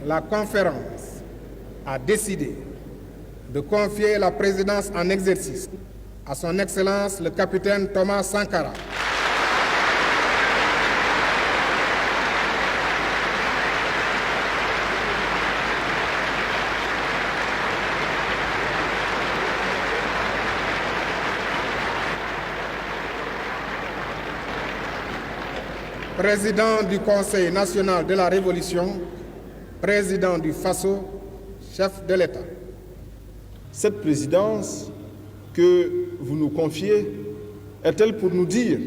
la conférence a décidé de confier la présidence en exercice à son Excellence le capitaine Thomas Sankara. Président du Conseil national de la Révolution, président du FASO, chef de l'État. Cette présidence que vous nous confiez est-elle pour nous dire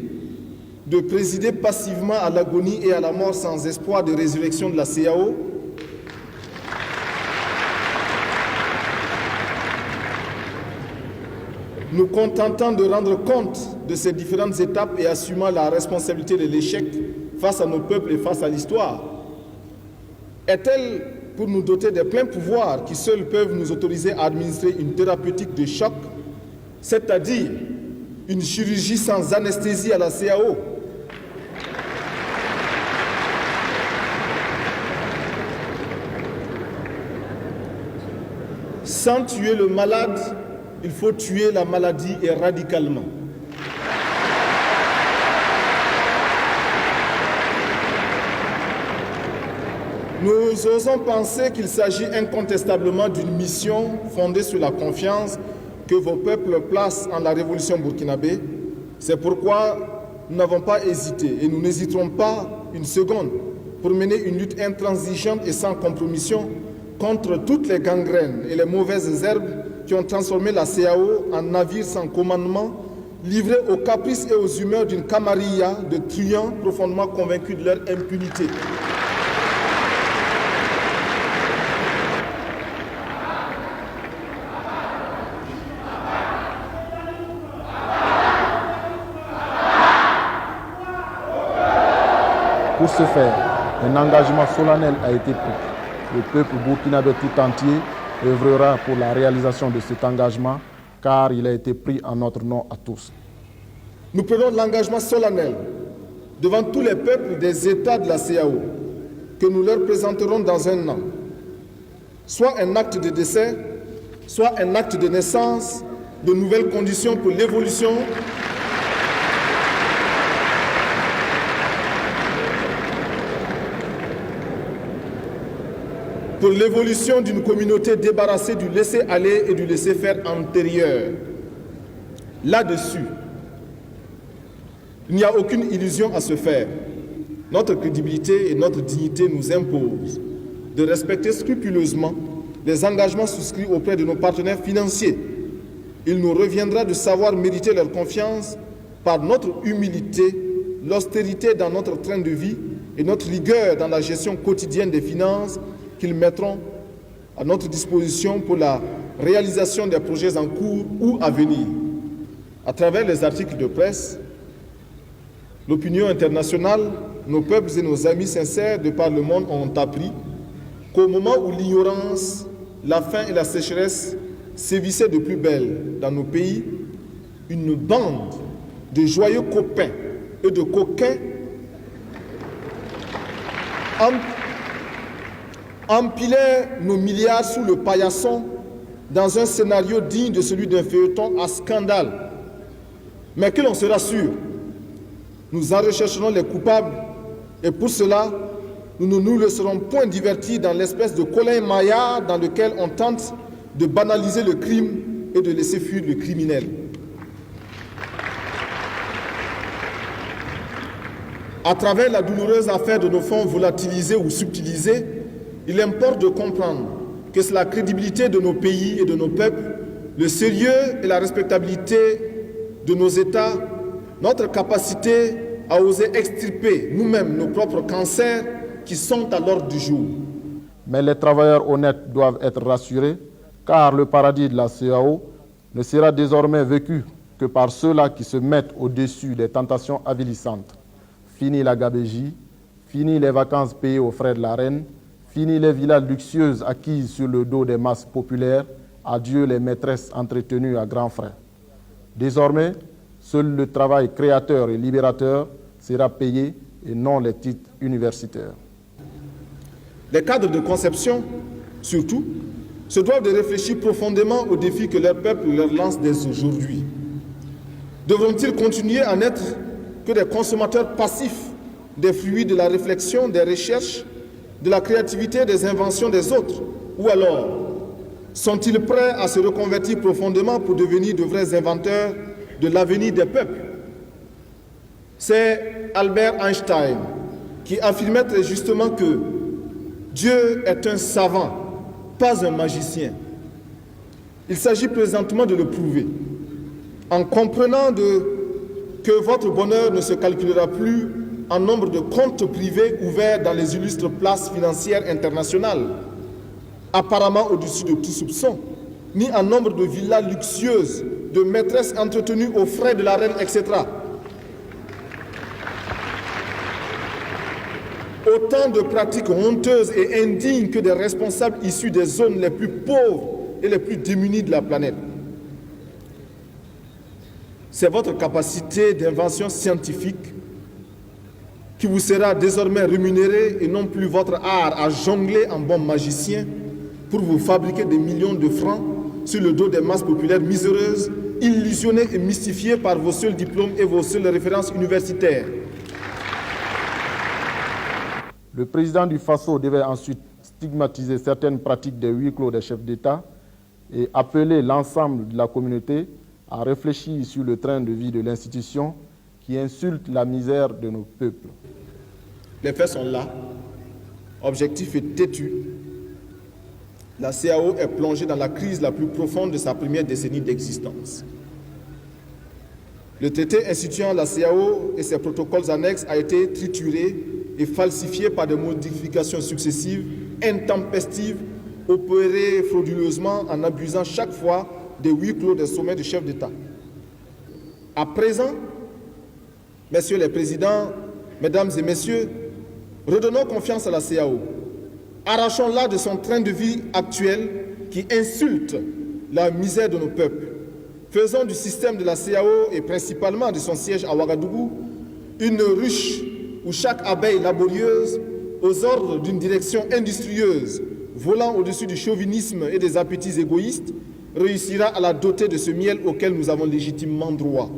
de présider passivement à l'agonie et à la mort sans espoir de résurrection de la CEDEAO? Nous contentant de rendre compte de ces différentes étapes et assumant la responsabilité de l'échec face à nos peuples et face à l'histoire? Est-elle pour nous doter des pleins pouvoirs qui seuls peuvent nous autoriser à administrer une thérapeutique de choc, c'est-à-dire une chirurgie sans anesthésie à la CEDEAO? Sans tuer le malade, il faut tuer la maladie et radicalement. Nous osons penser qu'il s'agit incontestablement d'une mission fondée sur la confiance que vos peuples placent en la révolution burkinabé. C'est pourquoi nous n'avons pas hésité et nous n'hésiterons pas une seconde pour mener une lutte intransigeante et sans compromission contre toutes les gangrènes et les mauvaises herbes qui ont transformé la CEDEAO en navire sans commandement, livré aux caprices et aux humeurs d'une camarilla de truands profondément convaincus de leur impunité. Pour ce faire, un engagement solennel a été pris. Le peuple burkinabé tout entier œuvrera pour la réalisation de cet engagement, car il a été pris en notre nom à tous. Nous prenons l'engagement solennel devant tous les peuples des États de la CEDEAO que nous leur présenterons dans un an, soit un acte de décès, soit un acte de naissance, de nouvelles conditions pour l'évolution d'une communauté débarrassée du laisser-aller et du laisser-faire antérieur. Là-dessus, il n'y a aucune illusion à se faire. Notre crédibilité et notre dignité nous imposent de respecter scrupuleusement les engagements souscrits auprès de nos partenaires financiers. Il nous reviendra de savoir mériter leur confiance par notre humilité, l'austérité dans notre train de vie et notre rigueur dans la gestion quotidienne des finances qu'ils mettront à notre disposition pour la réalisation des projets en cours ou à venir. À travers les articles de presse, l'opinion internationale, nos peuples et nos amis sincères de par le monde ont appris qu'au moment où l'ignorance, la faim et la sécheresse sévissaient de plus belle dans nos pays, une bande de joyeux copains et de coquins empilait nos milliards sous le paillasson dans un scénario digne de celui d'un feuilleton à scandale. Mais que l'on se rassure, nous en rechercherons les coupables et pour cela, nous ne nous laisserons point divertir dans l'espèce de Colin Maillard dans lequel on tente de banaliser le crime et de laisser fuir le criminel. À travers la douloureuse affaire de nos fonds volatilisés ou subtilisés, il importe de comprendre que c'est la crédibilité de nos pays et de nos peuples, le sérieux et la respectabilité de nos États, notre capacité à oser extirper nous-mêmes nos propres cancers qui sont à l'ordre du jour. Mais les travailleurs honnêtes doivent être rassurés, car le paradis de la CEDEAO ne sera désormais vécu que par ceux-là qui se mettent au-dessus des tentations avilissantes. Fini la gabégie, fini les vacances payées aux frais de la reine, fini les villas luxueuses acquises sur le dos des masses populaires, adieu les maîtresses entretenues à grands frais. Désormais, seul le travail créateur et libérateur sera payé et non les titres universitaires. Les cadres de conception, surtout, se doivent de réfléchir profondément aux défis que leur peuple leur lance dès aujourd'hui. Devront-ils continuer à n'être que des consommateurs passifs des fruits de la réflexion, des recherches, de la créativité, des inventions des autres? Ou alors, sont-ils prêts à se reconvertir profondément pour devenir de vrais inventeurs de l'avenir des peuples? C'est Albert Einstein qui affirmait très justement que Dieu est un savant, pas un magicien. Il s'agit présentement de le prouver, en comprenant que votre bonheur ne se calculera plus en nombre de comptes privés ouverts dans les illustres places financières internationales, apparemment au-dessus de tout soupçon, ni en nombre de villas luxueuses, de maîtresses entretenues aux frais de la reine, etc. Autant de pratiques honteuses et indignes que des responsables issus des zones les plus pauvres et les plus démunies de la planète. C'est votre capacité d'invention scientifique qui vous sera désormais rémunérée et non plus votre art à jongler en bon magicien pour vous fabriquer des millions de francs sur le dos des masses populaires miséreuses, illusionnées et mystifiées par vos seuls diplômes et vos seules références universitaires. Le président du Faso devait ensuite stigmatiser certaines pratiques des huis clos des chefs d'État et appeler l'ensemble de la communauté à réfléchir sur le train de vie de l'institution qui insulte la misère de nos peuples. Les faits sont là. Objectif est têtu. La CAO est plongée dans la crise la plus profonde de sa première décennie d'existence. Le traité instituant la CAO et ses protocoles annexes a été trituré et falsifié par des modifications successives, intempestives, opérées frauduleusement en abusant chaque fois des huis clos des sommets du chef d'État. À présent, messieurs les présidents, mesdames et messieurs, redonnons confiance à la CAO. Arrachons-la de son train de vie actuel qui insulte la misère de nos peuples. Faisons du système de la CAO et principalement de son siège à Ouagadougou une ruche où chaque abeille laborieuse, aux ordres d'une direction industrieuse, volant au-dessus du chauvinisme et des appétits égoïstes, réussira à la doter de ce miel auquel nous avons légitimement droit.